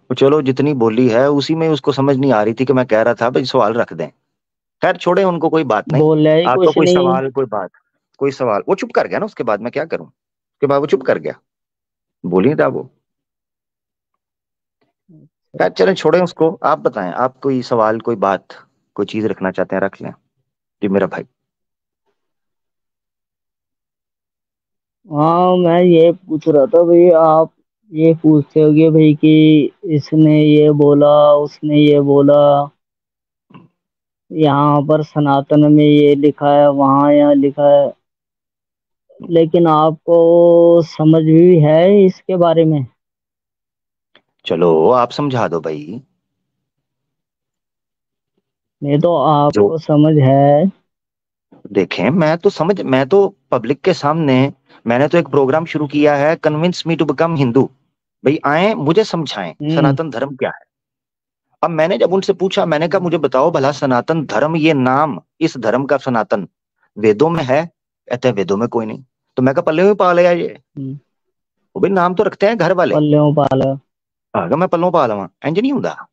वो चलो जितनी बोली है उसी में उसको समझ नहीं आ रही थी कि मैं कह रहा था भाई सवाल रख दें। खैर छोड़े उनको, कोई बात नहीं। बोल रहा ही आपका कुछ कोई नहीं। सवाल, कोई बात, कोई सवाल, वो चुप कर गया ना, उसके बाद मैं क्या करूं, उसके बाद वो चुप कर गया, बोल नहीं था वो। खैर चलें, छोड़ें उसको। आप बताएं, आप कोई सवाल, कोई बात, कोई चीज रखना चाहते हैं, रख लें। जी मेरा भाई। हाँ, मैं ये पूछ रहा था भाई, आप ये पूछते होगे भाई कि इसने ये बोला, उसने ये बोला, यहाँ पर सनातन में ये लिखा है, वहाँ यहाँ लिखा है, लेकिन आपको समझ भी है इसके बारे में? चलो आप समझा दो भाई। नहीं तो जो आपको समझ है। देखें, मैं तो पब्लिक के सामने, मैंने तो एक प्रोग्राम शुरू किया है, convince me to become Hindu. भाई आए मुझे समझाएं हम्म। सनातन धर्म क्या है। अब मैंने जब उनसे पूछा, मैंने कहा मुझे बताओ भला सनातन धर्म, ये नाम इस धर्म का सनातन वेदों में है? कहते हैं वेदों में कोई नहीं। तो मैं कहा पल्ले में पा लिया ये। हम्म। वो भी नाम तो रखते हैं घर वाले। पल्लियों पाला। आगे मैं पल्लों पा लवा, इंज नहीं होता।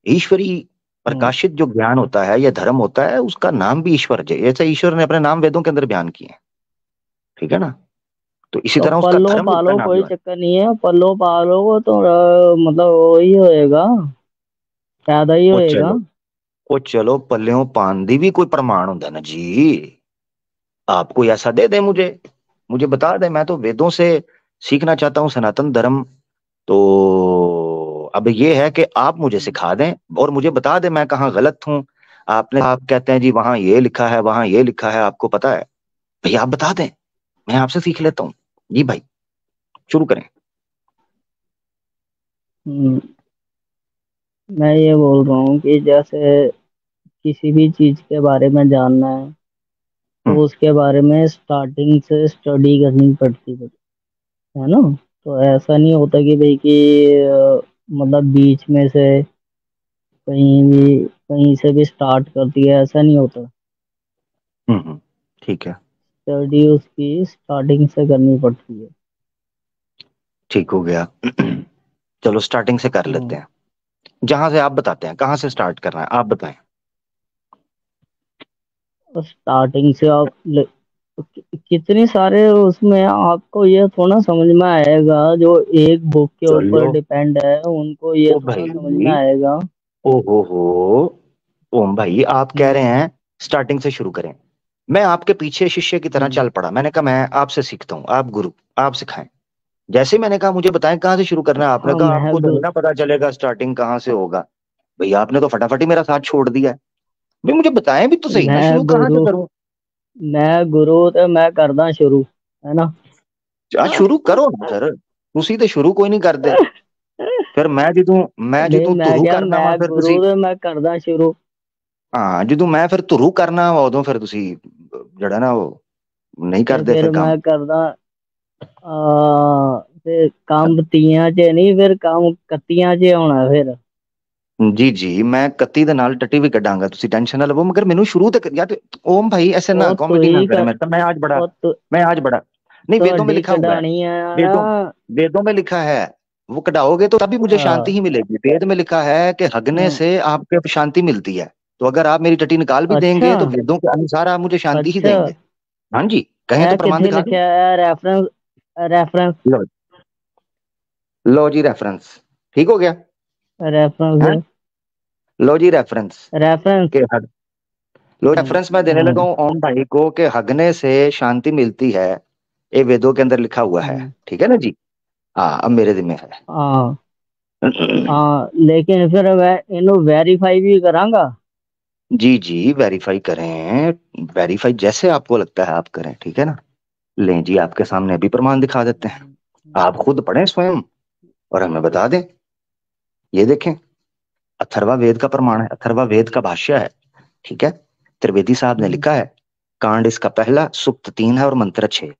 ईश्वरी हम्म। प्रकाशित जो ज्ञान होता है या धर्म होता है, उसका नाम भी ईश्वर है, जैसे ईश्वर ने अपने नाम वेदों के अंदर बयान किए हैं। ठीक है ना? तो इसी तो तरह उसका पल्लो धर्म, उसका पालो नाम कोई जो है। चक्कर नहीं है, पल्लो पालोगे तो मतलब वही होएगा, फायदा ही वो होएगा। चलो, वो चलो पल्लियों पांदी भी कोई प्रमाण होता है ना जी। आप कोई ऐसा दे दे मुझे, मुझे बता दे, मैं तो वेदों से सीखना चाहता हूँ सनातन धर्म। तो अब ये है कि आप मुझे सिखा दें और मुझे बता दें मैं कहाँ गलत हूँ। आप कहते हैं जी वहां ये लिखा है, वहां ये लिखा है, आपको पता है। भैया आप बता दें, मैं आपसे सीख लेता हूँ। जी भाई, शुरू करें। हम्म, मैं ये बोल रहा हूँ कि जैसे किसी भी चीज के बारे में जानना है तो हम्म उसके बारे में स्टार्टिंग से स्टडी करनी पड़ती है ना। तो ऐसा नहीं होता कि भाई कि मतलब बीच में से कहीं से भी स्टार्ट कर दिया, ऐसा नहीं होता। ठीक है। स्टडी उसकी स्टार्टिंग से करनी पड़ती है। ठीक हो गया। चलो स्टार्टिंग से कर लेते हाँ। हैं। जहां से आप बताते हैं, कहाँ से स्टार्ट करना है आप बताएं। और स्टार्टिंग से आप कितने सारे उसमें आपको ये थोड़ा समझ में आएगा, जो एक बुक के ऊपर चलो। डिपेंड है उनको ये ओ थोड़ा समझ में भाई, आएगा। ओ हो, ओम भाई आप कह हम्म। रहे हैं स्टार्टिंग से शुरू करें। मैं आपके पीछे शिष्य की तरह हम्म। चल पड़ा, मैंने कहा मैं आपसे सीखता हूँ, आप गुरु, आप सिखाएं। जैसे ही मैंने कहा मुझे बताएं कहाँ से शुरू करना है, आपने हाँ, कहा आपको तो नहीं ना पता चलेगा स्टार्टिंग कहाँ से होगा। भैया आपने तो फटाफट ही मेरा साथ छोड़ दिया है। भाई मुझे बताएं भी तो सही ना, मैं शुरू कहाँ से गुरु करूं। मैं गुरु तो मैं करदा शुरू, है ना। शुरू करो ना फिर, ਤੁਸੀਂ ਤੇ ਸ਼ੁਰੂ ਕੋਈ ਨਹੀਂ ਕਰਦੇ। ਫਿਰ नहीं, ਮੈਂ ਜਦੋਂ मैं ਧੁਰੂ क्या, ਕਰਨਾ ਵਾ मैं ਫਿਰ गुरु ਤੁਸੀਂ। तो मैं करदा शुरू। ਹਾਂ ਜਦੋਂ ਮੈਂ ਫਿਰ ਧੁਰੂ ਕਰਨਾ ਵਾ ਉਦੋਂ ਫਿਰ ਤੁਸੀਂ ਜਿਹੜਾ ਨਾ ਉਹ ਨਹੀਂ ते ਕਰਦੇ फिर ਫਿਰ ਕੰਮ। मैं करदा फिर काम तीयां च नहीं, फिर काम कत्तियां च होना फिर। ਜੀ ਜੀ ਮੈਂ 31 ਦੇ ਨਾਲ ਟੱਟੀ ਵੀ ਕੱਢਾਂਗਾ, ਤੁਸੀਂ ਟੈਨਸ਼ਨ ਨਾ ਲਵੋ, ਮगर ਮੈਨੂੰ शुरू तक या तो ओम भाई ऐसे ना ओ तू कॉमेडी ना ही करें कर। मेरे तो। ओ तू मैं आज बड़ा नहीं, वेदों में ਤੁਹਾਡੀ लिखा हुआ है। कढ़ानी है ना। वेदों वेदों में लिखा है, वो कटाओगे तो तभी मुझे शांति आ, ही मिलेगी। वेद में लिखा है कि हगने हम्म, से आपको शांति मिलती है। तो अगर आप मेरी टट्टी निकाल भी अच्छा। देंगे तो वेदों के अनुसार आप मुझे शांति ही अच्छा, देंगे। हाँ जी, कहें ए तो प्रमाण किथे दिखा दूं। लिखा है रेफरेंस? रेफरेंस? लो, लो जी रेफरेंस, ठीक हो गया। है, रेफरेंस? लो जी रेफरेंस रेफरेंस? के लो हम्म। रेफरेंस मैं देने लगा हम्म। हूँ ओम भाई को कि हगने से शांति मिलती है। ये वेदों के अंदर लिखा हुआ है। हम्म। ठीक है ना जी? हाँ अब मेरे जिम्मे है। हाँ। हाँ, लेकिन फिर मैं इन्हें वेरीफाई भी करांगा। जी जी वेरीफाई करें, वेरीफाई जैसे आपको लगता है आप करें, ठीक है ना? लें जी, आपके सामने अभी प्रमाण दिखा देते हैं। आप खुद पढ़ें स्वयं और हमें बता दें। ये देखें, अथर्वा वेद का प्रमाण है, अथर्वा वेद का भाष्य है। ठीक है, त्रिवेदी साहब ने हम्म। लिखा है। कांड इसका पहला, सुक्त 3 है और मंत्र 6।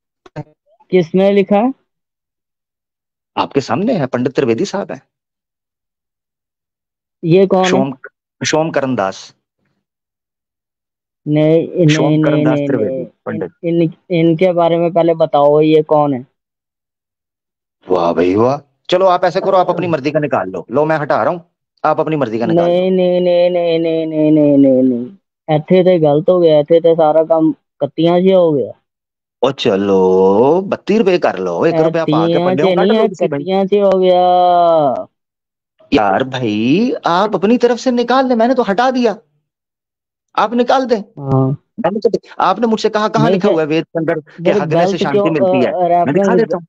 किसने लिखा है? आपके सामने है, पंडित त्रिवेदी साहब है। ये कौन है? शोम शोम करनदास, नहीं नहीं शोम नहीं करनदास नहीं त्रिवेदी नहीं, पंडित। इनके बारे में पहले बताओ, ये कौन है? वाह भाई वाह, चलो आप ऐसे करो, आप अच्छा। अपनी मर्जी का निकाल लो, लो मैं हटा रहा हूँ, आप अपनी मर्जी का निकाल नहीं लो। नहीं नहीं नहीं नहीं नहीं नहीं नहीं नहीं, ਇੱਥੇ ਤੇ गलत हो गया, ਇੱਥੇ ਤੇ सारा काम ਕੱਤੀਆਂ 'ਚ हो गया। ओ चलो 32 रुपए कर लो, 1 रुपया पा के ਐਤੀਆਂ 'ਚ पल्ले नहीं कट है, लो किसी भाई। ਕੱਤੀਆਂ 'ਚ हो गया। यार भाई आप अपनी तरफ से निकाल ले, मैंने तो हटा दिया, आप निकाल दें। हाँ। मैंने तो, आपने मुझसे कहा कहाँ नहीं लिखा फिर हुआ है वेद के अंदर कि फिर हगने से गलत क्यों शांति मिलती है? मैं दिखा रेफरेंस देता हूँ।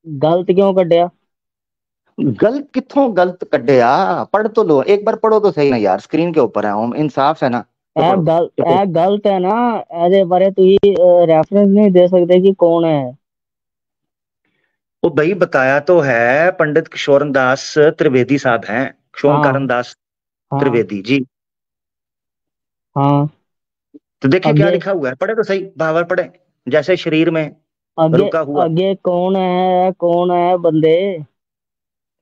गलत क्यों कढ़िया? गलत कितों गलत कड्डे आ, पढ़ तो लो, एक बार पढ़ो तो सही ना यार, स्क्रीन के ऊपर है हम, इंसाफ है ना, तो पढ़ो। ਇਹ गलत है ना, ਇਹਦੇ ਬਾਰੇ ਤੁਸੀਂ रेफरेंस नहीं दे सकते कि कौन है। वो भाई बताया तो है, पंडित किशोर दास त्रिवेदी साहब हैं, हाँ शोमकरण दास हाँ त्रिवेदी जी। हाँ। तो देखिए क्या आगे लिखा हुआ है, पढ़े तो सही, भावर पढ़े। जैसे शरीर में आगे रुका हुआ। आगे कौन है बंदे?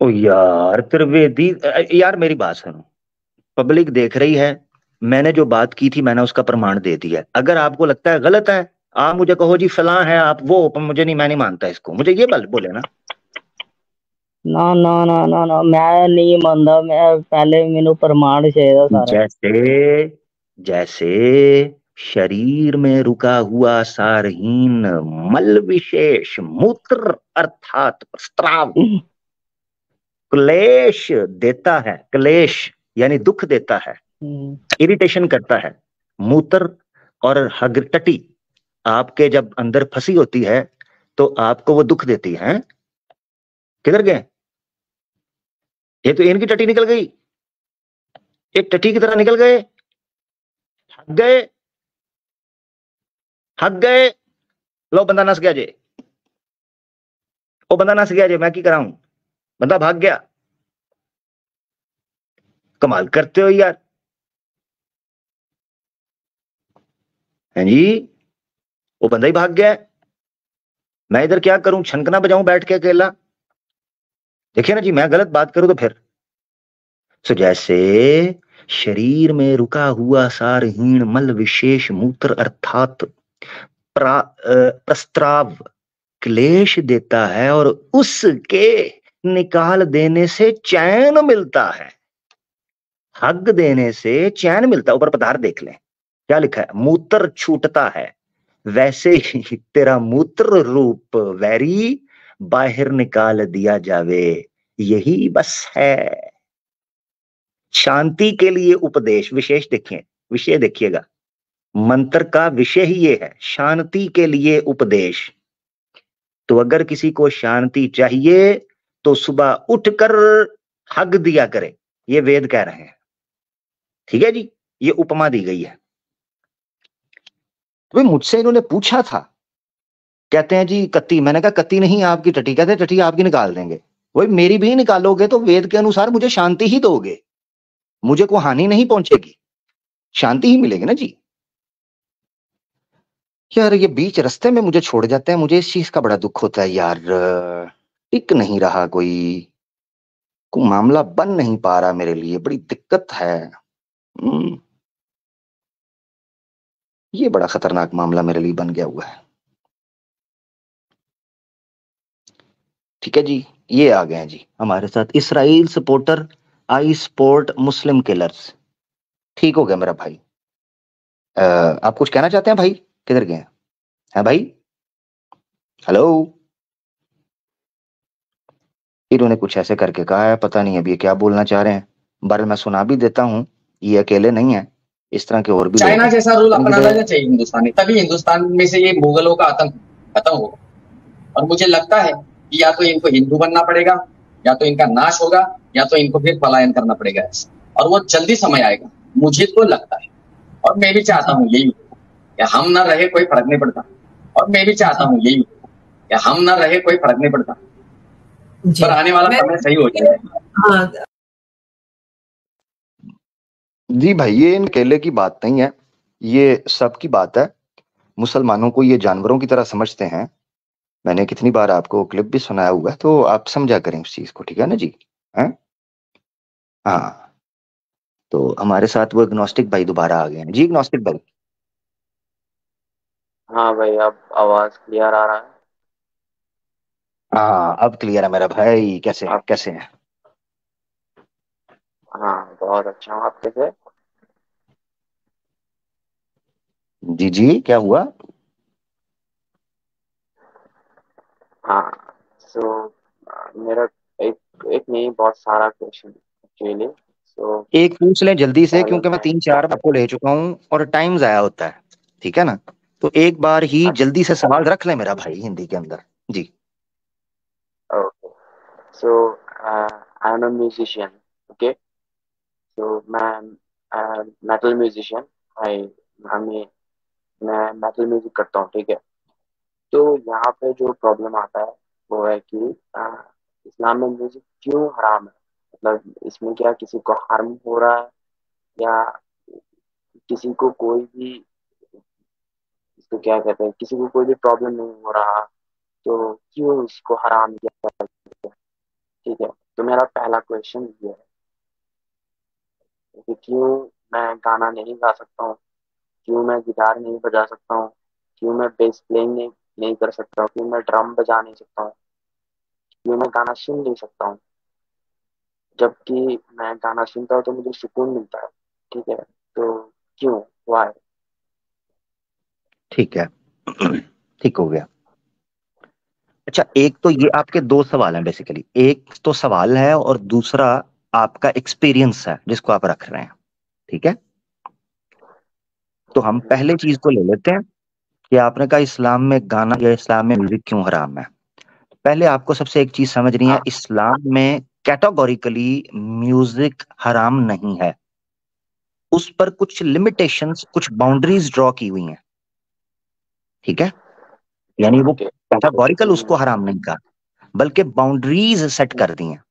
ओ यार त्रिवेदी, यार मेरी बात सुनो, पब्लिक देख रही है, मैंने जो बात की थी मैंने उसका प्रमाण दे दिया है। अगर आपको लगता है गलत है, आप मुझे कहो जी फलां है आप वो, पर मुझे नहीं, मैं नहीं मानता इसको, मुझे ये बल बोले ना। ना ना ना ना ना, मैं नहीं मानता, मैं पहले मैनू प्रमाण चाहिए सारा। जैसे, जैसे शरीर में रुका हुआ सारहीन मल विशेष मूत्र अर्थात स्त्राव क्लेश देता है, क्लेश यानी दुख देता है, हम्म, इरिटेशन करता है। मूत्र और हगटटी आपके जब अंदर फंसी होती है तो आपको वो दुख देती है। किधर गए? ये तो इनकी टटी निकल गई, एक टटी की तरह निकल गए, हग गए, हग गए। लो बंदा नस गया जे, वो बंदा नस गया जे, मैं की कराऊं, बंदा भाग गया। कमाल करते हो यार, हैं जी, वो बंदा ही भाग गया, मैं इधर क्या करूं, छनकना बजाऊं बैठ के अकेला? देखिए ना जी, मैं गलत बात करूं तो फिर। तो जैसे शरीर में रुका हुआ सारहीन मल विशेष मूत्र अर्थात प्रस्त्राव क्लेश देता है और उसके निकाल देने से चैन मिलता है, हग देने से चैन मिलता है। ऊपर पदार्थ देख लें क्या लिखा है, मूत्र छूटता है, वैसे ही तेरा मूत्र रूप वैरी बाहर निकाल दिया जावे, यही बस है। शांति के लिए उपदेश, विशेष देखिए, विषय देखिएगा, मंत्र का विषय ही ये है, शांति के लिए उपदेश। तो अगर किसी को शांति चाहिए तो सुबह उठकर हग दिया करे, ये वेद कह रहे हैं। ठीक है जी, ये उपमा दी गई है। तो मुझसे इन्होंने पूछा था, कहते हैं जी कत्ती, मैंने कहा कत्ती नहीं आपकी टटी, कहते टटी आपकी निकाल देंगे। वही मेरी भी निकालोगे तो वेद के अनुसार मुझे शांति ही दोगे, मुझे कोई हानि नहीं पहुंचेगी, शांति ही मिलेगी ना जी। यार ये बीच रास्ते में मुझे छोड़ जाते हैं, मुझे इस चीज का बड़ा दुख होता है यार, टिक नहीं रहा, कोई मामला बन नहीं पा रहा, मेरे लिए बड़ी दिक्कत है। ये बड़ा खतरनाक मामला मेरे लिए बन गया हुआ है। ठीक है जी, ये आ गए हैं जी हमारे साथ इसराइल सपोर्टर, आई स्पोर्ट मुस्लिम किलर्स। ठीक हो गया मेरा भाई। आप कुछ कहना चाहते हैं भाई? किधर गए हैं भाई? हेलो। इन्होंने कुछ ऐसे करके कहा है, पता नहीं अभी ये क्या बोलना चाह रहे हैं, बार मैं सुना भी देता हूं, ये अकेले नहीं है, इस तरह के और भी लोग चाइना हैं। जैसा रूल अपना लेना चाहिए हिंदुस्तान ने, तभी हिंदुस्तान में से ये मुगलों का आतंक खत्म होगा। और मुझे लगता है कि या तो इनको हिंदू बनना पड़ेगा, या तो इनका नाश होगा, या तो इनको फिर पलायन करना पड़ेगा। और वो जल्दी समय आएगा, मुझे तो लगता है। और मैं भी चाहता हूँ यही कि हम ना रहे, कोई फर्क नहीं पड़ता। और मैं भी चाहता हूँ यही कि हम ना रहे, कोई फर्क नहीं पड़ता, पर आने वाला समय सही हो जाएगा। हाँ जी भाई, ये इन अकेले की बात नहीं है, ये सबकी बात है। मुसलमानों को ये जानवरों की तरह समझते हैं, मैंने कितनी बार आपको क्लिप भी सुनाया हुआ है, तो आप समझा करें उस चीज को, ठीक है ना जी? हैं? हाँ, तो हमारे साथ वो इग्नोस्टिक भाई दोबारा आ गए हैं जी। इग्नोस्टिक भाई, हाँ भाई, अब आवाज क्लियर आ रहा है। हाँ अब क्लियर है मेरा भाई, कैसे हैं आप? कैसे हैं? हाँ, बहुत अच्छा हूँ। आप कैसे? जी जी, क्या हुआ? हाँ। सो मेरा एक एक नहीं, बहुत सारा क्वेश्चन एक्चुअली। सो एक पूछ लें जल्दी से, पहले क्योंकि मैं मैं 3 4 आपको ले चुका हूँ और टाइम जाया होता है। ठीक है ना? तो एक बार ही जल्दी से सवाल रख लें मेरा भाई हिंदी के अंदर। जी। Okay. So I am a musician. Okay. So मैं मेटल म्यूजिशियन। आई हमें मैं मेटल म्यूजिक करता हूँ, ठीक है। तो यहाँ पे जो प्रॉब्लम आता है वो है कि इस्लाम में म्यूजिक क्यों हराम है? मतलब इसमें क्या किसी को हार्म हो रहा है, या किसी को कोई भी, इसको क्या कहते हैं, किसी को कोई भी प्रॉब्लम नहीं हो रहा, तो क्यों इसको हराम किया? ठीक है। तो मेरा पहला क्वेश्चन ये है कि क्यों मैं गाना नहीं गा सकता हूँ, क्यों मैं गिटार नहीं बजा सकता हूँ, क्यों मैं बेस प्लेइंग नहीं कर सकता हूँ, क्यों मैं ड्रम बजा नहीं सकता हूँ, क्यों मैं गाना सुन नहीं सकता हूँ? जबकि मैं गाना सुनता हूँ तो मुझे सुकून मिलता है, ठीक है। तो क्यों, वाई? ठीक है। ठीक हो गया। अच्छा, एक तो ये आपके दो सवाल हैं बेसिकली, एक तो सवाल है और दूसरा आपका एक्सपीरियंस है जिसको आप रख रहे हैं। ठीक है, तो हम पहले चीज को ले लेते हैं कि आपने कहा इस्लाम में गाना या इस्लाम में म्यूजिक क्यों हराम है। पहले आपको सबसे एक चीज समझनी है, हाँ। इस्लाम में कैटेगोरिकली म्यूजिक हराम नहीं है। उस पर कुछ लिमिटेशंस, कुछ बाउंड्रीज ड्रॉ की हुई हैं। ठीक है, यानी वो ओके। जैसे कैटेगोरिकल कि उसको हराम नहीं कहा, बल्कि बाउंड्रीज सेट कर दी हैं।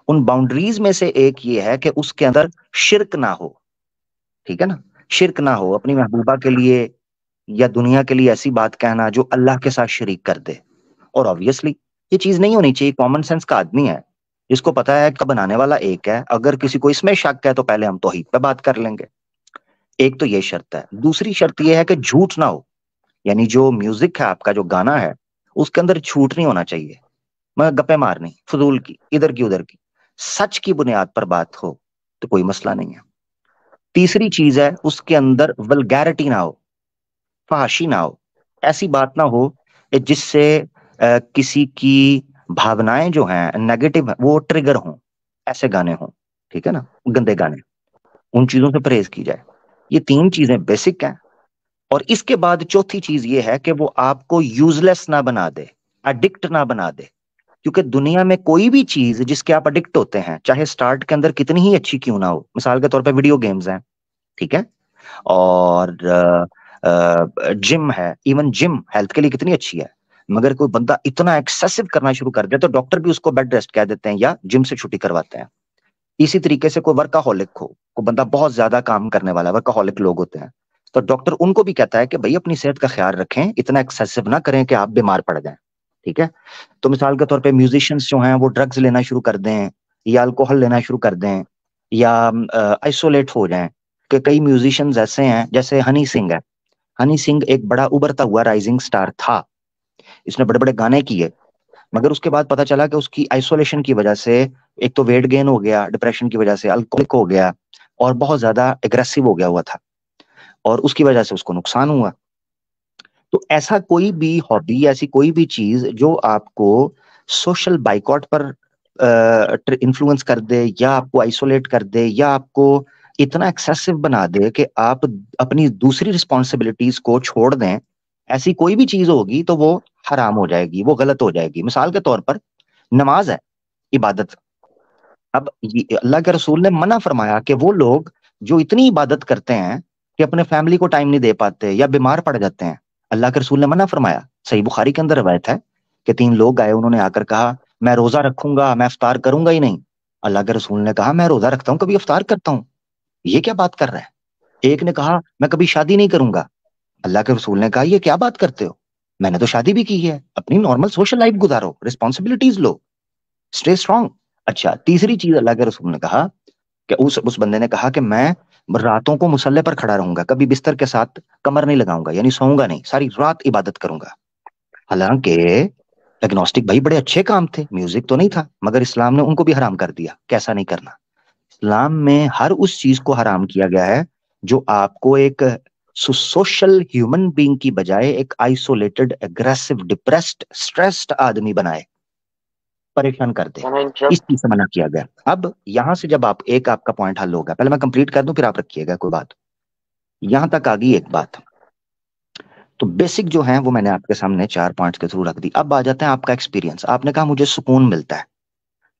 उन बाउंड्रीज में से एक ये है कि उसके अंदर शिरक ना हो। ठीक है ना? शिरक ना हो, अपनी महबूबा के लिए या दुनिया के लिए ऐसी बात कहना जो अल्लाह के साथ शरीक कर दे। और ऑब्वियसली ये चीज नहीं होनी चाहिए। कॉमन सेंस का आदमी है जिसको पता है कि बनाने वाला एक है, अगर किसी को इसमें शक है तो पहले हम तौहीद पे बात कर लेंगे। एक तो ये शर्त है। दूसरी शर्त ये है कि झूठ ना हो, यानी जो म्यूजिक है आपका, जो गाना है, उसके अंदर झूठ नहीं होना चाहिए। मगर गप्पे मारनी फजूल की, इधर की उधर की, सच की बुनियाद पर बात हो तो कोई मसला नहीं है। तीसरी चीज है, उसके अंदर वल्गैरिटी ना हो, फहाशी ना हो, ऐसी बात ना हो जिससे किसी की भावनाएं जो हैं नेगेटिव वो ट्रिगर हों, ऐसे गाने हों। ठीक है ना? गंदे गाने, उन चीजों से परहेज की जाए। ये तीन चीजें बेसिक हैं। और इसके बाद चौथी चीज ये है कि वो आपको यूजलेस ना बना दे, अडिक्ट ना बना दे। क्योंकि दुनिया में कोई भी चीज जिसके आप अडिक्ट होते हैं, चाहे स्टार्ट के अंदर कितनी ही अच्छी क्यों ना हो, मिसाल के तौर पे वीडियो गेम्स हैं, ठीक है, और जिम है, इवन जिम हेल्थ के लिए कितनी अच्छी है, मगर कोई बंदा इतना एक्सेसिव करना शुरू कर दे तो डॉक्टर भी उसको बेड रेस्ट कह देते हैं या जिम से छुट्टी करवाते हैं। इसी तरीके से कोई वर्काहोलिक हो, कोई बंदा बहुत ज्यादा काम करने वाला, वर्काहोलिक लोग होते हैं, तो डॉक्टर उनको भी कहता है कि भाई अपनी सेहत का ख्याल रखें, इतना एक्सेसिव ना करें कि आप बीमार पड़ जाएं। ठीक है? तो मिसाल के तौर पे म्यूजिशियंस जो हैं वो ड्रग्स लेना शुरू कर दें या अल्कोहल लेना शुरू कर दें या आइसोलेट हो जाएं। कि कई म्यूजिशियंस ऐसे हैं, जैसे हनी सिंह है। हनी सिंह एक बड़ा उभरता हुआ राइजिंग स्टार था, इसने बड़े बड़े गाने किए, मगर उसके बाद पता चला कि उसकी आइसोलेशन की वजह से एक तो वेट गेन हो गया, डिप्रेशन की वजह से अल्कोहलिक हो गया और बहुत ज्यादा एग्रेसिव हो गया हुआ था, और उसकी वजह से उसको नुकसान हुआ। तो ऐसा कोई भी हॉबी, ऐसी कोई भी चीज जो आपको सोशल बाइकॉट पर इन्फ्लुएंस कर दे या आपको आइसोलेट कर दे या आपको इतना एक्सेसिव बना दे कि आप अपनी दूसरी रिस्पॉन्सिबिलिटीज को छोड़ दें, ऐसी कोई भी चीज होगी तो वो हराम हो जाएगी, वो गलत हो जाएगी। मिसाल के तौर पर नमाज है, इबादत। अब अल्लाह के रसूल ने मना फरमाया कि वो लोग जो इतनी इबादत करते हैं कि अपने फैमिली को टाइम नहीं दे पाते या बीमार पड़ जाते हैं, अल्लाह के रसूल ने मना फरमाया। सही बुखारी के अंदर रवायत है कि 3 लोग आए, उन्होंने आकर कहा मैं रोजा रखूंगा, मैं इफ्तार करूंगा ही नहीं। अल्लाह के रसूल ने कहा मैं रोजा रखता हूँ, कभी इफ्तार करता हूँ, ये क्या बात कर रहा है? एक ने कहा मैं कभी शादी नहीं करूंगा। अल्लाह के रसूल ने कहा ये क्या बात करते हो, मैंने तो शादी भी की है, अपनी नॉर्मल सोशल लाइफ गुजारो, रिस्पॉन्सिबिलिटीज लो, स्टे स्ट्रांग। अच्छा, तीसरी चीज अल्लाह के रसूल ने कहा कि उस बंदे ने कहा कि मैं रातों को मुसल्ले पर खड़ा रहूंगा, कभी बिस्तर के साथ कमर नहीं लगाऊंगा, यानी सोऊंगा नहीं, सारी रात इबादत करूंगा। हालांकि एग्नोस्टिक भाई बड़े अच्छे काम थे, म्यूजिक तो नहीं था, मगर इस्लाम ने उनको भी हराम कर दिया। कैसा नहीं करना, इस्लाम में हर उस चीज को हराम किया गया है जो आपको एक सोशल ह्यूमन बीइंग की बजाय एक आइसोलेटेड, एग्रेसिव, डिप्रेस्ड, स्ट्रेस्ड आदमी बनाए, परेशान कर दे। कैन आई इस इंटरप्ट? चीज से मना किया गया। अब यहां से जब आप, एक आपका पॉइंट हल होगा, पहले मैं कंप्लीट कर दूं फिर आप रखिएगा कोई बात। यहां तक आ गई एक बात, तो बेसिक जो है वो मैंने आपके सामने 4 पॉइंट्स के थ्रू रख दी। अब आ जाते हैं आपका एक्सपीरियंस। आपने कहा मुझे सुकून मिलता है।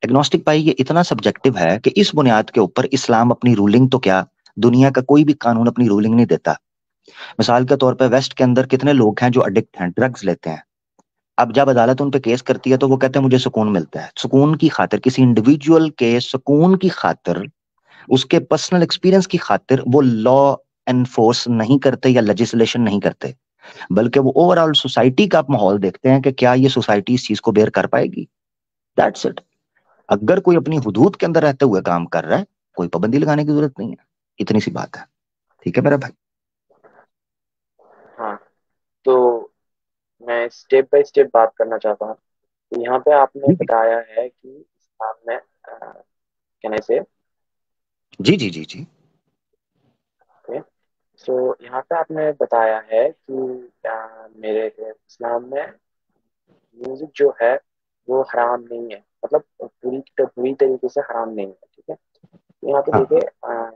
एग्नोस्टिक भाई ये इतना सब्जेक्टिव है कि इस बुनियाद के ऊपर इस्लाम अपनी रूलिंग, तो क्या दुनिया का कोई भी कानून अपनी रूलिंग नहीं देता। मिसाल के तौर पे वेस्ट के अंदर कितने लोग हैं जो अडिक्ट हैं, ड्रग्स लेते हैं। अब जब अदालत उन पे केस करती है तो वो कहते हैं मुझे सुकून मिलता है। सुकून की खातिर, किसी इंडिविजुअल के सुकून की खातिर, उसके पर्सनल एक्सपीरियंस की खातिर वो लॉ एनफोर्स नहीं करते या लेजिस्लेशन नहीं करते, बल्कि वो ओवरऑल सोसाइटी का आप माहौल देखते हैं कि क्या ये सोसाइटी इस चीज को बेयर कर पाएगी। That's it. अगर कोई अपनी हुदूद के अंदर रहते हुए काम कर रहा है, कोई पाबंदी लगाने की जरूरत नहीं है। इतनी सी बात है। ठीक है मेरा भाई। हाँ, तो मैं स्टेप बाय स्टेप बात करना चाहता हूँ। तो यहाँ पे आपने जी बताया है कि इस्लाम में, कैन आई से, जी जी जी जी। ओके, सो यहाँ पे आपने बताया है कि मेरे इस्लाम में म्यूजिक जो है वो हराम नहीं है, मतलब पूरी तरीके से हराम नहीं है, ठीक है। तो यहाँ पे हाँ देखिए, हाँ।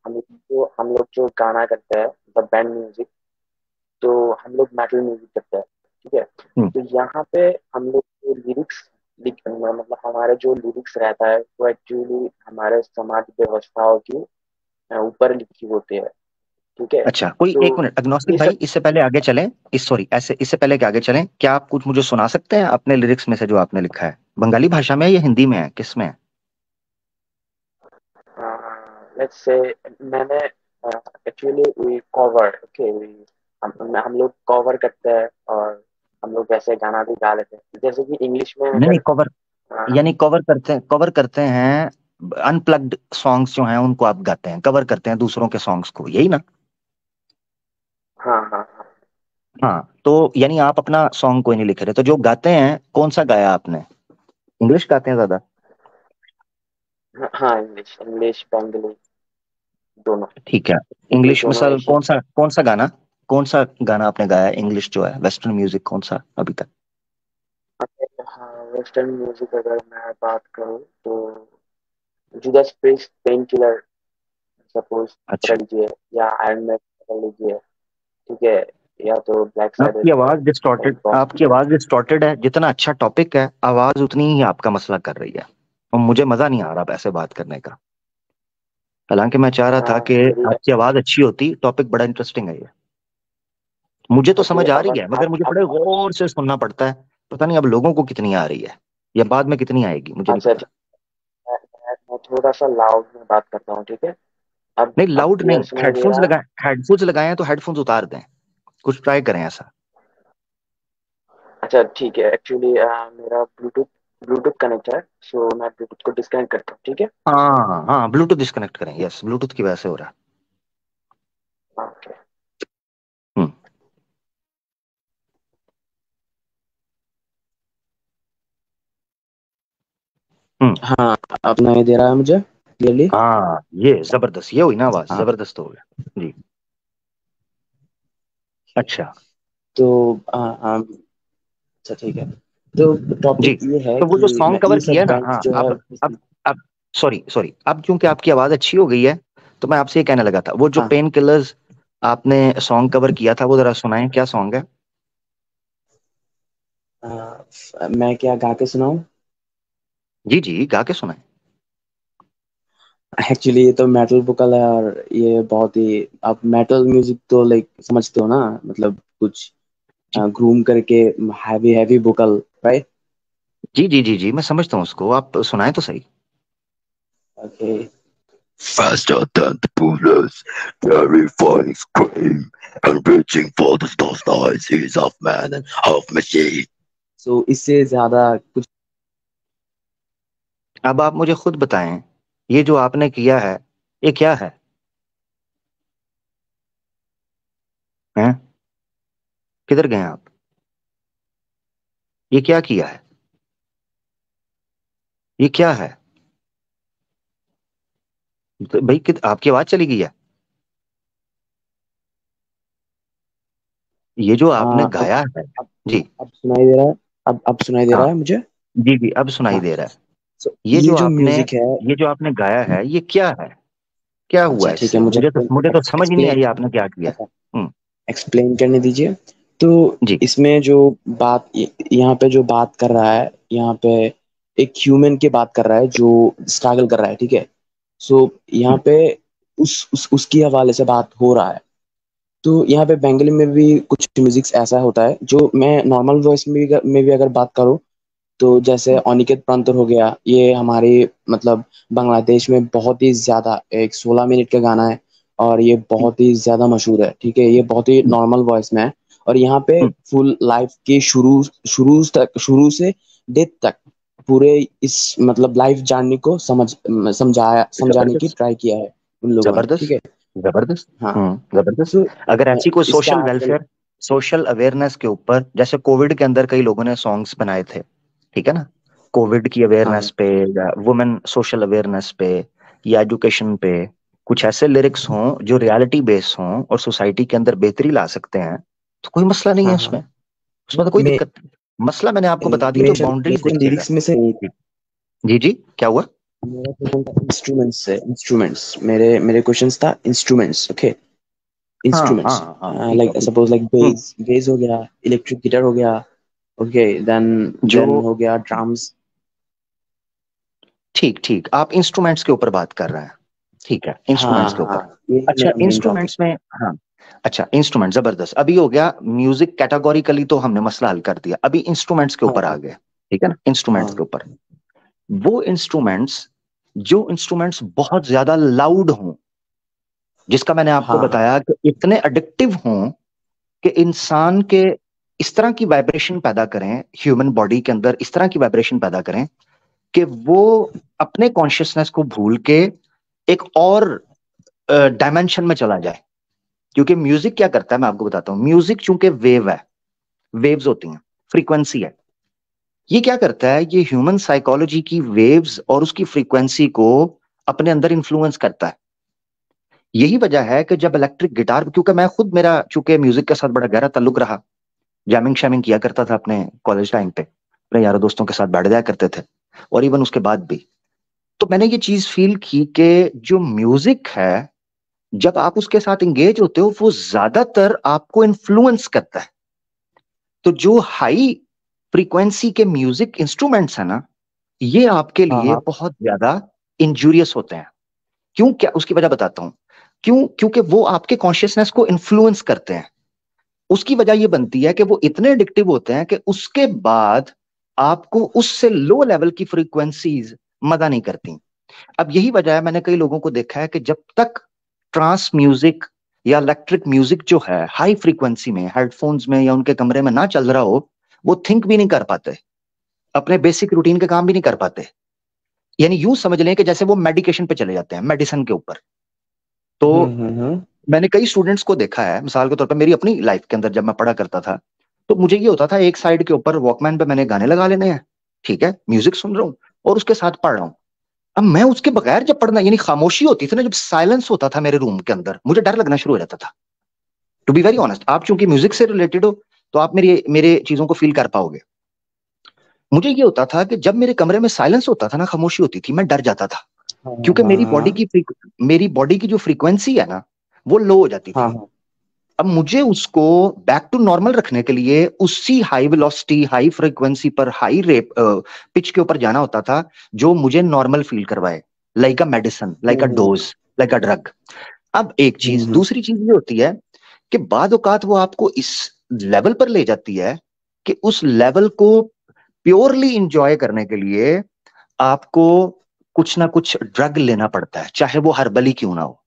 हम लोग जो गाना करते हैं, मतलब बैंड म्यूजिक, तो हम लोग मेटल म्यूजिक करते हैं, ठीक है। हम्म। तो यहाँ पे हम लोग जो लिरिक्स मतलब हमारे जो लिरिक्स रहता है वो एक्चुअली हमारे समाज व्यवस्थाओं की ऊपर लिखी होती है, ठीक है। अच्छा, कोई तो एक मिनट अग्नोस्टिक ये भाई, सब, इससे पहले आगे चलें, इस सॉरी ऐसे इससे पहले कि आगे चलें, क्या आप कुछ मुझे सुना सकते हैं अपने लिरिक्स में से जो आपने लिखा है? बंगाली भाषा में है या हिंदी में है, किस में है? लेट्स से, मैंने एक्चुअली वी कवर, ओके, हम लोग कवर करते हैं, और हम लोग वैसे गाना भी गा लेते हैं, जैसे कि इंग्लिश में नहीं नहीं, अगर, कवर हाँ यानी कवर करते हैं, अनप्लग्ड सॉन्ग्स जो हैं उनको आप गाते हैं, कवर करते हैं दूसरों के सॉन्ग्स को, यही ना? हाँ हाँ हाँ, तो यानी आप अपना सॉन्ग कोई नहीं लिख रहे, तो जो गाते हैं कौन सा गाया आपने? इंग्लिश गाते हैं ज्यादा? हाँ हाँ, इंग्लिश इंग्लिश बंगाली दोनों, ठीक है। क्योंकि इंग्लिश दोनों मिसाल एक ही। कौन सा गाना आपने गाया इंग्लिश जो है, वेस्टर्न म्यूजिक कौन सा अभी तक? हाँ, वेस्टर्न म्यूजिक अगर मैं बात करूँ तो Judas priest, pain killer suppose पकड़ अच्छा। लीजिए, या आयरन मैन पकड़ लीजिए, ठीक है, या तो ब्लैक आपकी सैबथ है, आवाज डिस्टॉर्टेड, आपकी आवाज डिस्टॉर्टेड है। जितना अच्छा टॉपिक है आवाज उतनी ही आपका मसला कर रही है, और मुझे मजा नहीं आ रहा ऐसे बात करने का। हालांकि मैं चाह रहा था कि मेरी, आपकी आवाज अच्छी होती, टॉपिक बड़ा इंटरेस्टिंग है ये। मुझे तो ओके, समझ आ अब रही है, मगर मुझे अब बड़े गौर से सुनना पड़ता है। पता नहीं अब लोगों को कितनी आ रही है, या बाद में कितनी आएगी, मुझे नहीं अच्छा पता। ठीक है, मैं थोड़ा सा लाउड में बात करता हूँ, ठीक है। नहीं अब लाउड क्लियर नहीं, सुनाई दे रहा है? हेडफोन्स लगाए हैं तो हेडफोन्स उतार दें, कुछ ट्राई करें ऐसा। अच्छा ठीक है, एक्चुअली मेरा ब्लूटूथ ब्लूटूथ कनेक्ट है, सो मैं ब्लूटूथ को डिस्कनेक्ट करता हूँ, ठीक है। हाँ हाँ, ब्लूटूथ डिस्कनेक्ट करें, यस, ब्लूटूथ की वजह से हो रहा है। ओके, हम्म। हम्म। हाँ, अब नहीं दे रहा है मुझे क्लियरली? हाँ, ये जबरदस्त, ये हुई ना आवाज, हाँ, जबरदस्त हो गया जी। अच्छा। तो अच्छा ठीक है, तो जी, टॉपिक ये है तो वो जो कि सॉन्ग मैं कवर ये किया सब है ना, बैंड्स हाँ, जो है, अब सॉरी सॉरी, अब क्योंकि आपकी आवाज अच्छी हो गई है, तो मैं आपसे ये कहने लगा था, वो जो हाँ, पेन किलर्स आपने सॉन्ग कवर किया था वो जरा सुनाएं, क्या सॉन्ग है? मैं क्या गा के सुनाऊं? जी जी, गा के सुनाएं। एक्चुअली ये तो मेटल वोकल है, और ये बहुत ही, आप मेटल म्यूजिक तो लाइक समझते हो ना, मतलब कुछ जी ग्रूम करके, हैवी हैवी वोकल, राइट? जी जी जी जी, मैं समझता हूँ उसको, आप सुनाएं तो सही। Okay, Faster than the bullets, terrifying scream, and reaching for the stars is half man and half machine. सो इससे ज्यादा कुछ, अब आप मुझे खुद बताएं, ये जो आपने किया है ये क्या है? हैं? किधर गए आप? ये क्या किया है? ये क्या है? तो भाई आपकी आवाज चली गई है? ये जो आपने अब गाया है। अब जी अब सुनाई दे रहा है? अब सुनाई दे हाँ। रहा है मुझे? जी जी, अब सुनाई हाँ। दे रहा है। So, ये जो ये जो आपने म्यूजिक है, ये जो आपने गाया है, ये क्या है? क्या हुआ अच्छा है ठीक है, इससे? मुझे मुझे तो समझ ही नहीं एक्सप्लेन आई आपने क्या किया। हम्म। एक्सप्लेन करने दीजिए। तो जी। इसमें जो बात यहाँ पे जो बात कर रहा है, यहाँ पे एक ह्यूमन की बात कर रहा है जो स्ट्रगल कर रहा है, ठीक है। सो यहाँ हम्म। पे उसकी हवाले से बात हो रहा है। तो यहाँ पे बंगाली में भी कुछ म्यूजिक ऐसा होता है जो मैं नॉर्मल वॉइस में भी अगर बात करूँ, तो जैसे हम्म। अनिकेत प्रांतर हो गया, ये हमारे मतलब बांग्लादेश में बहुत ही ज्यादा, एक 16 मिनट का गाना है और ये बहुत ही ज्यादा मशहूर है, ठीक है। ये बहुत ही हम्म। नॉर्मल वॉइस में है और यहाँ पे हम्म। फुल लाइफ के शुरू से डेथ तक पूरे इस मतलब लाइफ जर्नी को समझाने की जबरदस्त। ट्राई किया है उन लोगों ने, ठीक जबरदस्त। है। जबरदस्त। हाँ। जबरदस्त। तो अगर ऐसी कोई इसका सोशल वेलफेयर, सोशल अवेयरनेस के ऊपर, जैसे कोविड के अंदर कई लोगों ने सॉन्ग्स बनाए थे, ठीक है ना, कोविड की अवेयरनेस हाँ पे या वुमेन सोशल अवेयरनेस पे या एजुकेशन पे, कुछ ऐसे लिरिक्स हों जो रियलिटी बेस्ड हों और सोसाइटी के अंदर बेहतरी ला सकते हैं, तो कोई मसला नहीं है हाँ हाँ। उसमें। उसमें तो कोई मे, दिक्कत नहीं। मसला मैंने आपको बता दिया, जो मेरे बाउंड्रीज मेरे देखिएगा। लिरिक्स में से जी जी, क्या हुआ? मेरा क्वेश्चन था इंस्ट्रूमेंट्स से, इंस्ट्रूमेंट्स, मेरे मेरे क्वेश्चंस था इंस्ट्रूमेंट्स, ओके। हाँ इंस्ट्रूमेंट्स, हाँ हाँ, ठीक है लाइक ठीक सपोज लाइक है। बेस हो गया, इलेक्ट्रिक गिटार हो गया, ओके। देन जो देन हो गया ड्रम्स। ठीक ठीक, आप इंस्ट्रूमेंट्स के ऊपर बात कर रहे हैं, ठीक है, हाँ इंस्ट्रूमेंट्स के हाँ, ऊपर। ये अच्छा, मेरा मेन टॉपिक। इंस्ट्रूमेंट्स में, हाँ, अच्छा इंस्ट्रूमेंट जबरदस्त। अभी हो गया म्यूजिक कैटेगोरिकली, तो हमने मसला हल कर दिया। अभी इंस्ट्रूमेंट्स के हाँ ऊपर आ हाँ गए, ठीक है ना, इंस्ट्रूमेंट्स के हाँ ऊपर। वो इंस्ट्रूमेंट्स, जो इंस्ट्रूमेंट्स बहुत ज्यादा लाउड हों, जिसका मैंने आपको हाँ हाँ बताया कि इतने अडिक्टिव हों कि इंसान के इस तरह की वाइब्रेशन पैदा करें, ह्यूमन बॉडी के अंदर इस तरह की वाइब्रेशन पैदा करें कि वो अपने कॉन्शियसनेस को भूल के एक और डायमेंशन में चला जाए। क्योंकि म्यूजिक क्या करता है, मैं आपको बताता हूं। म्यूजिक चूंकि वेव है, वेव्स होती हैं, फ्रीक्वेंसी है। ये क्या करता है, ये ह्यूमन साइकोलॉजी की वेव्स और उसकी फ्रीक्वेंसी को अपने अंदर इन्फ्लुएंस करता है। यही वजह है कि जब इलेक्ट्रिक गिटार, क्योंकि मैं खुद, मेरा चूंकि म्यूजिक के साथ बड़ा गहरा ताल्लुक रहा, जैमिंग शैमिंग किया करता था अपने कॉलेज टाइम पे, अपने यारों दोस्तों के साथ बैठ जाया करते थे, और इवन उसके बाद भी। तो मैंने ये चीज फील की कि जो म्यूजिक है, जब आप उसके साथ एंगेज होते हो, वो ज्यादातर आपको इन्फ्लुएंस करता है। तो जो हाई फ्रीक्वेंसी के म्यूजिक इंस्ट्रूमेंट्स है ना, ये आपके हाँ लिए हाँ बहुत ज्यादा इंजूरियस होते हैं। क्यों? क्या उसकी वजह बताता हूं। क्यों? क्योंकि वो आपके कॉन्शियसनेस को इन्फ्लुएंस करते हैं। उसकी वजह ये बनती है कि वो इतने एडिक्टिव होते हैं कि उसके बाद आपको उससे लो लेवल की फ्रीक्वेंसीज मजा नहीं करती। अब यही वजह है, मैंने कई लोगों को देखा है कि जब तक ट्रांस म्यूजिक या इलेक्ट्रिक म्यूजिक जो है हाई फ्रीक्वेंसी में हेडफोन्स में या उनके कमरे में ना चल रहा हो, वो थिंक भी नहीं कर पाते, अपने बेसिक रूटीन के काम भी नहीं कर पाते। यानी यूं समझ लें कि जैसे वो मेडिकेशन पे चले जाते हैं, मेडिसिन के ऊपर। तो हम्म। मैंने कई स्टूडेंट्स को देखा है, मिसाल के तौर पर मेरी अपनी लाइफ के अंदर जब मैं पढ़ा करता था, तो मुझे ये होता था, एक साइड के ऊपर वॉकमैन पे मैंने गाने लगा लेने हैं, ठीक है, म्यूजिक सुन रहा हूँ और उसके साथ पढ़ रहा हूँ। अब मैं उसके बगैर जब पढ़ना, यानी खामोशी होती थी ना, जब साइलेंस होता था मेरे रूम के अंदर, मुझे डर लगना शुरू हो जाता था। टू बी वेरी ऑनेस्ट, आप चूंकि म्यूजिक से रिलेटेड हो, तो आप मेरी मेरे चीजों को फील कर पाओगे। मुझे ये होता था कि जब मेरे कमरे में साइलेंस होता था ना, खामोशी होती थी, मैं डर जाता था। हाँ क्योंकि हाँ हाँ मेरी बॉडी की जो फ्रीक्वेंसी है ना, वो लो हो जाती हाँ थी। हाँ अब मुझे उसको बैक टू नॉर्मल रखने के लिए उसी हाई वेलोसिटी, हाई फ्रीक्वेंसी पर, हाई रेप पिच के ऊपर जाना होता था, जो मुझे नॉर्मल फील करवाए, like a medicine, like a hmm dose, like a drug. अब एक चीज, हम्म दूसरी चीज ये होती है कि बाद औकात वो आपको इस लेवल पर ले जाती है कि उस लेवल को प्योरली इंजॉय करने के लिए आपको कुछ ना कुछ ड्रग लेना पड़ता है, चाहे वो हर्बली क्यों ना हो।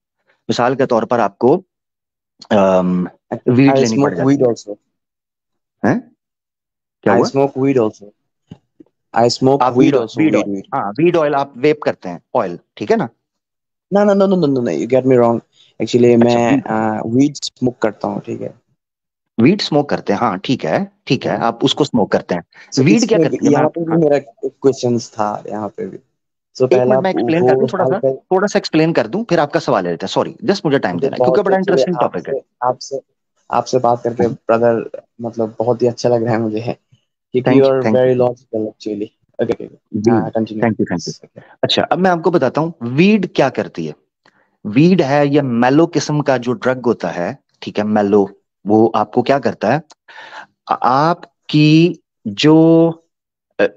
मिसाल के तौर पर आपको वीड आई लेनी पड़ स्मोक जाती वीड ऑल्सो। है। क्या आई हुआ? Smoke weed also. I smoke आप weed also, weed weed oil, weed. हाँ वीड ऑयल आप वेप करते हैं, ऑयल, ठीक है ना। ना ना ना ना ना ना, you get me wrong. Actually अच्छा, मैं वीड, वीड स्मोक करता हूँ, ठीक है। वीड स्मोक करते हैं, हाँ ठीक है, ठीक है, आप उसको स्मोक करते हैं। सो वीड क्या इसमें भी, करती है, यहाँ पे भी हाँ, मेरा क्वेश्चन था यहाँ पे भी। सो एक पहले मिनट आप मैं एक्सप्लेन वो कर दूं, हाई पे। थोड़ा सा एक्सप्लेन कर दूं, फिर आपका सवाल ले लेते हैं। सॉरी, जस्ट मुझे टाइम मुझे देना है क्योंकि बहुत बड़ा एक्चुअली इंटरेस्टिंग टॉपिक है। आपसे आपसे आपसे बात करके ब्रदर मतलब बहुत ही अच्छा लग रहा है मुझे, है क्योंकि you thank you, are thank very you logical actually. Okay okay, जी, continue thank you, thank you. Please. अच्छा, अब मैं आपको बताता हूँ वीड क्या करती है। वीड है या मेलो किस्म का जो ड्रग होता है, ठीक है, मेलो, वो आपको क्या करता है, आपकी जो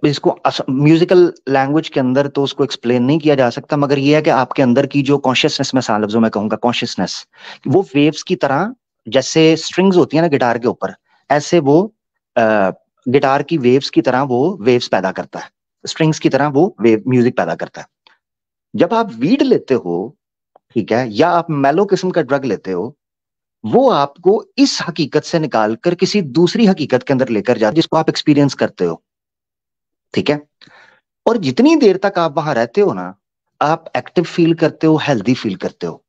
इसको म्यूजिकल लैंग्वेज के अंदर तो उसको एक्सप्लेन नहीं किया जा सकता, मगर ये है कि आपके अंदर की जो कॉन्शियसनेस, में सान लफ्जों में कहूंगा कॉन्शियसनेस, वो वेव्स की तरह, जैसे स्ट्रिंग्स होती है ना गिटार के ऊपर, ऐसे वो गिटार की वेव्स की तरह वो वेव्स पैदा करता है, स्ट्रिंग्स की तरह वो वेव म्यूजिक पैदा करता है। जब आप वीड लेते हो, ठीक है, या आप मेलो किस्म का ड्रग लेते हो, वो आपको इस हकीकत से निकाल कर किसी दूसरी हकीकत के अंदर लेकर जाता है जिसको आप एक्सपीरियंस करते हो, ठीक है। और जितनी देर तक आप वहां रहते हो ना, आप एक्टिव फील करते हो, हेल्दी फील करते हो।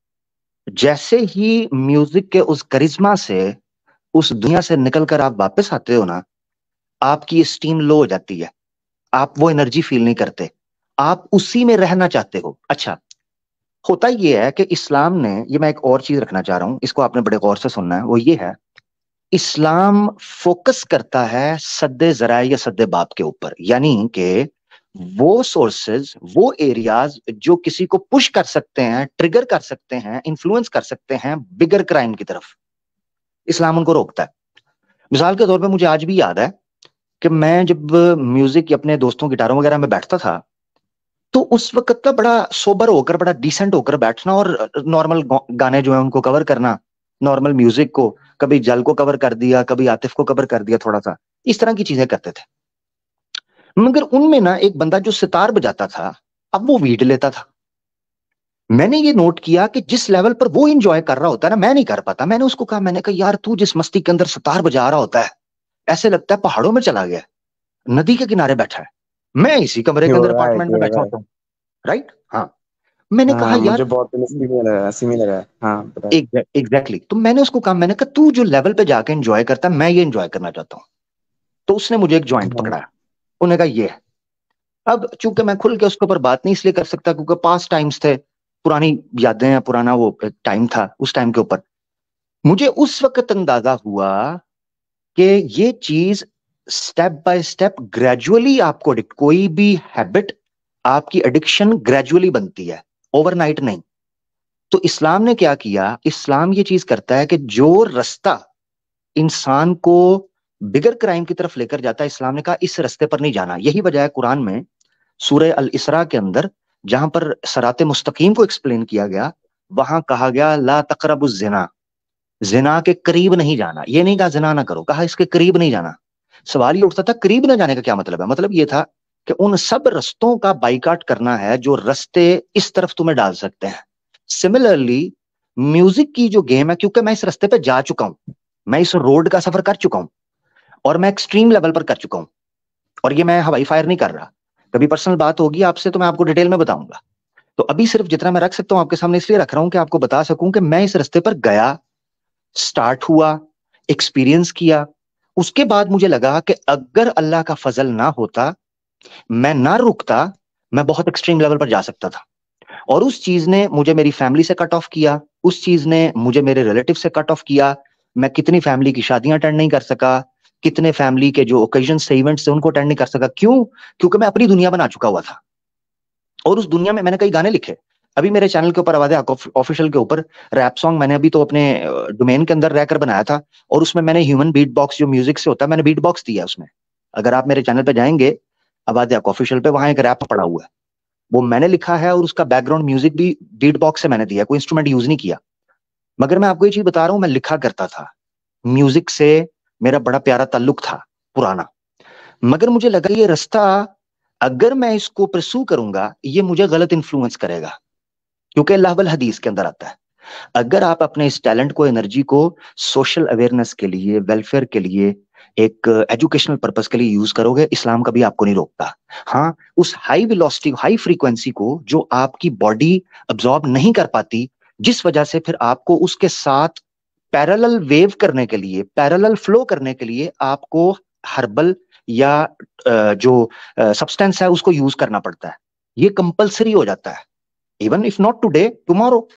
जैसे ही म्यूजिक के उस करिश्मा से, उस दुनिया से निकलकर आप वापस आते हो ना, आपकी स्टीम लो हो जाती है, आप वो एनर्जी फील नहीं करते, आप उसी में रहना चाहते हो। अच्छा, होता ये है कि इस्लाम ने, ये मैं एक और चीज रखना चाह रहा हूं, इसको आपने बड़े गौर से सुनना है, वो ये है, इस्लाम फोकस करता है सद्दे जराए या सद्दे बाप के ऊपर, यानी कि वो सोर्सेज, वो एरियाज जो किसी को पुश कर सकते हैं, ट्रिगर कर सकते हैं, इन्फ्लुएंस कर सकते हैं बिगर क्राइम की तरफ, इस्लाम उनको रोकता है। मिसाल के तौर पे मुझे आज भी याद है कि मैं जब म्यूजिक अपने दोस्तों गिटारों वगैरह में बैठता था, तो उस वक्त का बड़ा सोबर होकर, बड़ा डिसेंट होकर बैठना, और नॉर्मल गाने जो है उनको कवर करना, नॉर्मल म्यूजिक को, कभी जल को कवर कर दिया, कभी आतिफ को कवर कर दिया, थोड़ा सा इस तरह की चीजें करते थे। मगर उनमें ना एक बंदा जो सितार बजाता था, अब वो वीड लेता था। मैंने ये नोट किया कि जिस लेवल पर वो इंजॉय कर रहा होता है ना, मैं नहीं कर पाता। मैंने उसको कहा, मैंने कहा यार, तू जिस मस्ती के अंदर सितार बजा रहा होता है, ऐसे लगता है पहाड़ों में चला गया, नदी के किनारे बैठा है, मैं इसी कमरे के यू अंदर आर राइट, अपार्टमेंट में यू आर बैठा राइट। होता हूँ। राइट, हाँ। मैंने कहा हाँ यार, मुझे बहुत सिमिलर है, हाँ बताइए। एग्जैक्टली तो मैंने उसको कहा, मैंने कहा तू जो लेवल पे जाके एंजॉय करता है, मैं ये एंजॉय करना चाहता हूँ। तो उसने मुझे एक जॉइंट हाँ, पकड़ा, उन्होंने कहा ये है। अब चूंकि मैं खुल के उसके ऊपर बात नहीं इसलिए कर सकता क्योंकि पास्ट टाइम्स थे, पुरानी यादें हैं, पुराना वो टाइम था, उस टाइम के ऊपर मुझे उस वक्त अंदाजा हुआ कि ये चीज स्टेप बाय स्टेप ग्रेजुअली आपको कोई भी हैबिट, आपकी एडिक्शन ग्रेजुअली बनती है, ओवरनाइट नहीं। तो इस्लाम ने क्या किया, इस्लाम ये चीज करता है कि जो रास्ता इंसान को बिगर क्राइम की तरफ लेकर जाता है, इस्लाम ने कहा इस रास्ते पर नहीं जाना। यही वजह है कुरान में सूरह अल इसरा के अंदर, जहां पर सराते मुस्तकीम को एक्सप्लेन किया गया, वहां कहा गया ला तकरबु जिना, जिना के करीब नहीं जाना। ये नहीं कहा जिना ना करो, कहा इसके करीब नहीं जाना। सवाल ये उठता था करीब ना जाने का क्या मतलब है, मतलब ये था कि उन सब रस्तों का बाइकाट करना है जो रस्ते इस तरफ तुम्हें डाल सकते हैं। सिमिलरली म्यूजिक की जो गेम है, क्योंकि मैं इस रास्ते पे जा चुका हूं, मैं इस रोड का सफर कर चुका हूं, और मैं एक्सट्रीम लेवल पर कर चुका हूं, और ये मैं हवाई फायर नहीं कर रहा। कभी पर्सनल बात होगी आपसे तो मैं आपको डिटेल में बताऊंगा। तो अभी सिर्फ जितना मैं रख सकता हूं आपके सामने इसलिए रख रहा हूं कि आपको बता सकूं कि मैं इस रास्ते पर गया, स्टार्ट हुआ, एक्सपीरियंस किया। उसके बाद मुझे लगा कि अगर अल्लाह का फजल ना होता, मैं ना रुकता, मैं बहुत एक्सट्रीम लेवल पर जा सकता था। और उस चीज ने मुझे मेरी फैमिली से कट ऑफ किया, उस चीज ने मुझे मेरे रिलेटिव से कट ऑफ किया। मैं कितनी फैमिली की शादियां अटेंड नहीं कर सका, कितने फैमिली के जो ओकेजन से इवेंट्स थे उनको अटेंड नहीं कर सका। क्यों? क्योंकि मैं अपनी दुनिया बना चुका हुआ था, और उस दुनिया में मैंने कई गाने लिखे। अभी मेरे चैनल के ऊपर आवाज़ ऑफिशियल के ऊपर रैप सॉन्ग मैंने अभी तो अपने डोमेन के अंदर रहकर बनाया था, और उसमें मैंने ह्यूमन बीट बॉक्स जो म्यूजिक से होता है, मैंने बीट बॉक्स दिया उसमें। अगर आप मेरे चैनल पे जाएंगे आवाज़ ऑफिशियल पे, वहां एक रैप पड़ा हुआ है, वो मैंने लिखा है, और उसका बैकग्राउंड म्यूजिक भी बीट बॉक्स से मैंने दिया, कोई इंस्ट्रूमेंट यूज नहीं किया। मगर मैं आपको ये चीज बता रहा हूं, मैं लिखा करता था, म्यूजिक से मेरा बड़ा प्यारा ताल्लुक था पुराना। मगर मुझे लगा ये रास्ता, अगर मैं इसको परसू करूंगा, ये मुझे गलत इन्फ्लुएंस करेगा, क्योंकि अल्लाह वल हदीस के अंदर आता है, अगर आप अपने इस टैलेंट को, एनर्जी को सोशल अवेयरनेस के लिए, वेलफेयर के लिए, एक एजुकेशनल पर्पस के लिए यूज करोगे, इस्लाम कभी आपको नहीं रोकता। हाँ, उस हाई वेलोसिटी, हाई फ्रीक्वेंसी को जो आपकी बॉडी अब्सॉर्ब नहीं कर पाती, जिस वजह से फिर आपको उसके साथ पैरेलल वेव करने के लिए, पैरेलल फ्लो करने के लिए आपको हर्बल या जो सब्सटेंस है उसको यूज करना पड़ता है। ये कंपलसरी हो जाता है, even if not today, tomorrow.